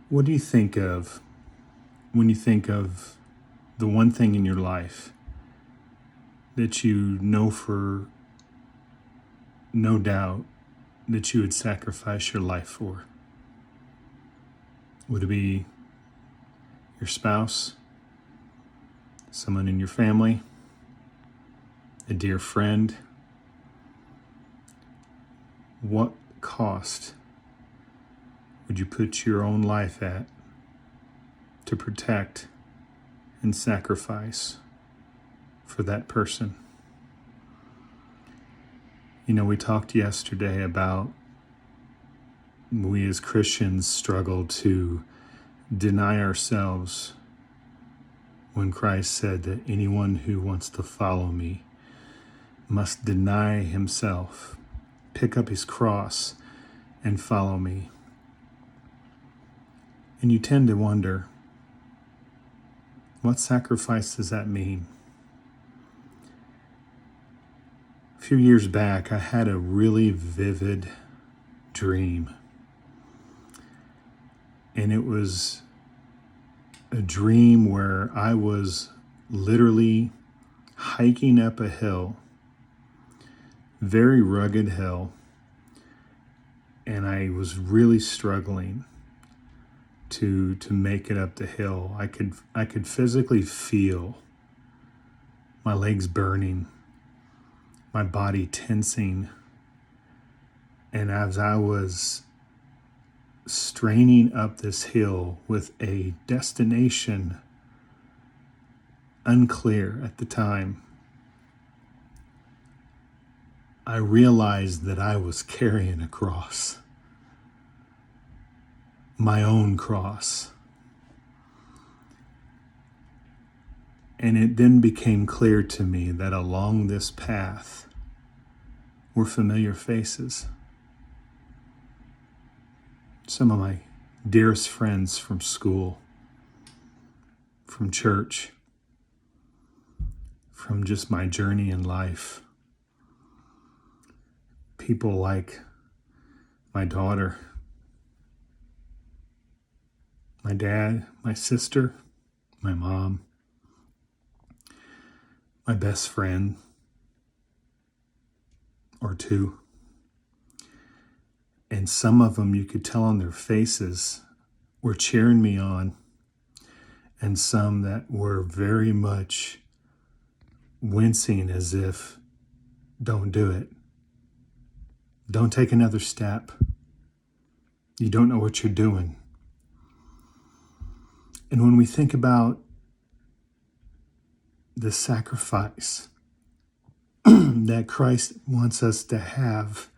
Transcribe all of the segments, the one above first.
What do you think of when you think of the one thing in your life that you know for no doubt that you would sacrifice your life for? Would it be your spouse, someone in your family, a dear friend? What cost would you put your own life at to protect and sacrifice for that person? You know, we talked yesterday about we as Christians struggle to deny ourselves when Christ said that anyone who wants to follow me must deny himself, pick up his cross, and follow me. And you tend to wonder, what sacrifice does that mean? A few years back, I had a really vivid dream. And it was a dream where I was literally hiking up a hill, very rugged hill, and I was really struggling to make it up the hill. I could physically feel my legs burning, my body tensing, and as I was straining up this hill with a destination unclear at the time, I realized that I was carrying a cross, my own cross. And it then became clear to me that along this path were familiar faces. Some of my dearest friends from school, from church, from just my journey in life. People like my daughter, my dad, my sister, my mom, my best friend or two. And some of them, you could tell on their faces, were cheering me on, and some that were very much wincing as if, don't do it. Don't take another step. You don't know what you're doing. And when we think about the sacrifice that Christ wants us to have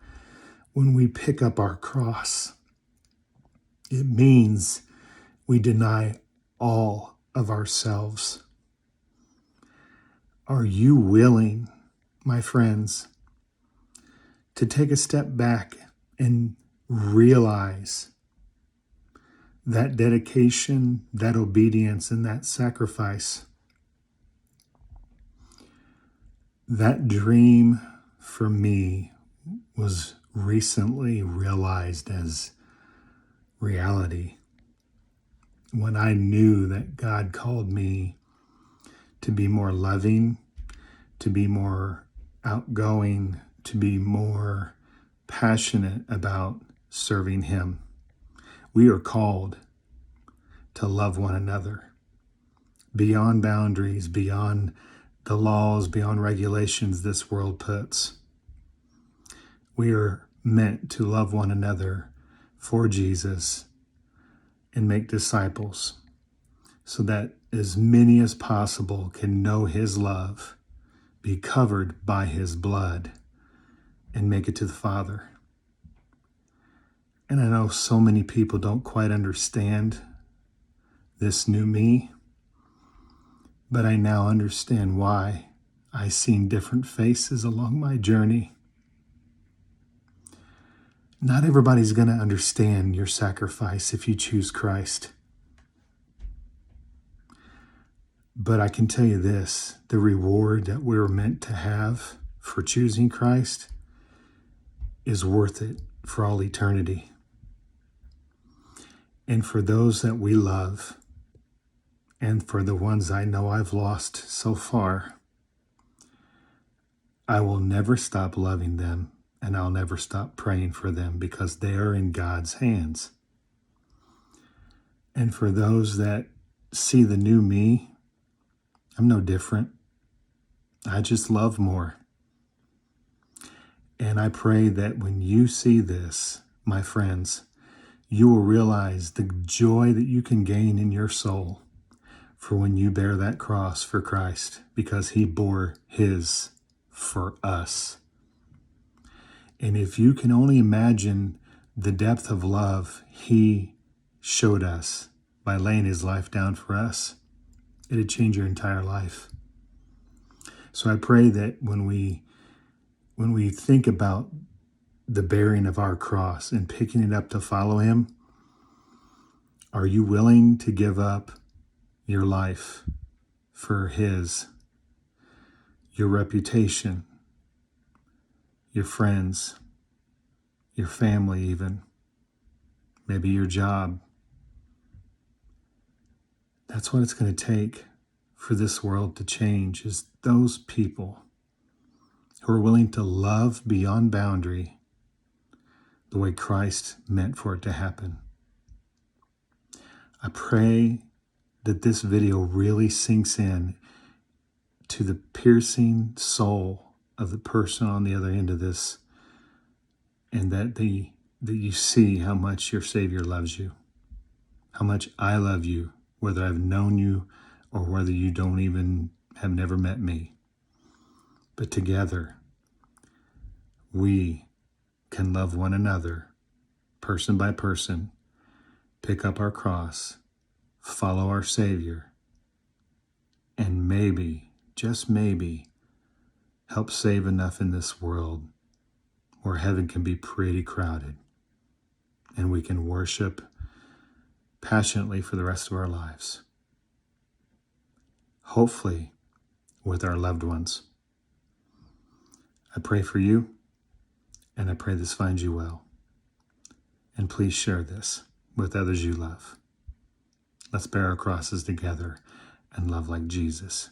when we pick up our cross, it means we deny all of ourselves. Are you willing, my friends, to take a step back and realize that dedication, that obedience, and that sacrifice? That dream for me was recently realized as reality when I knew that God called me to be more loving, to be more outgoing, to be more passionate about serving Him. We are called to love one another beyond boundaries, beyond the laws, beyond regulations this world puts. We are meant to love one another for Jesus and make disciples so that as many as possible can know His love, be covered by His blood, and make it to the Father. And I know so many people don't quite understand this new me, but I now understand why I've seen different faces along my journey. Not everybody's going to understand your sacrifice if you choose Christ. But I can tell you this, the reward that we're meant to have for choosing Christ is worth it for all eternity. And for those that we love, and for the ones I know I've lost so far, I will never stop loving them, and I'll never stop praying for them, because they are in God's hands. And for those that see the new me, I'm no different. I just love more. And I pray that when you see this, my friends, you will realize the joy that you can gain in your soul for when you bear that cross for Christ, because he bore his for us. And if you can only imagine the depth of love he showed us by laying his life down for us, it'd change your entire life. So I pray that when we think about the bearing of our cross and picking it up to follow him, are you willing to give up your life for his, your reputation, your friends, your family even, maybe your job? That's what it's going to take for this world to change, is those people who are willing to love beyond boundary the way Christ meant for it to happen. I pray that this video really sinks in to the piercing soul of the person on the other end of this, and that you see how much your Savior loves you, how much I love you, whether I've known you or whether you don't even have never met me. But together, we can love one another, person by person, pick up our cross, follow our Savior, and maybe, just maybe, help save enough in this world where heaven can be pretty crowded and we can worship passionately for the rest of our lives. Hopefully with our loved ones. I pray for you, and I pray this finds you well. And please share this with others you love. Let's bear our crosses together and love like Jesus.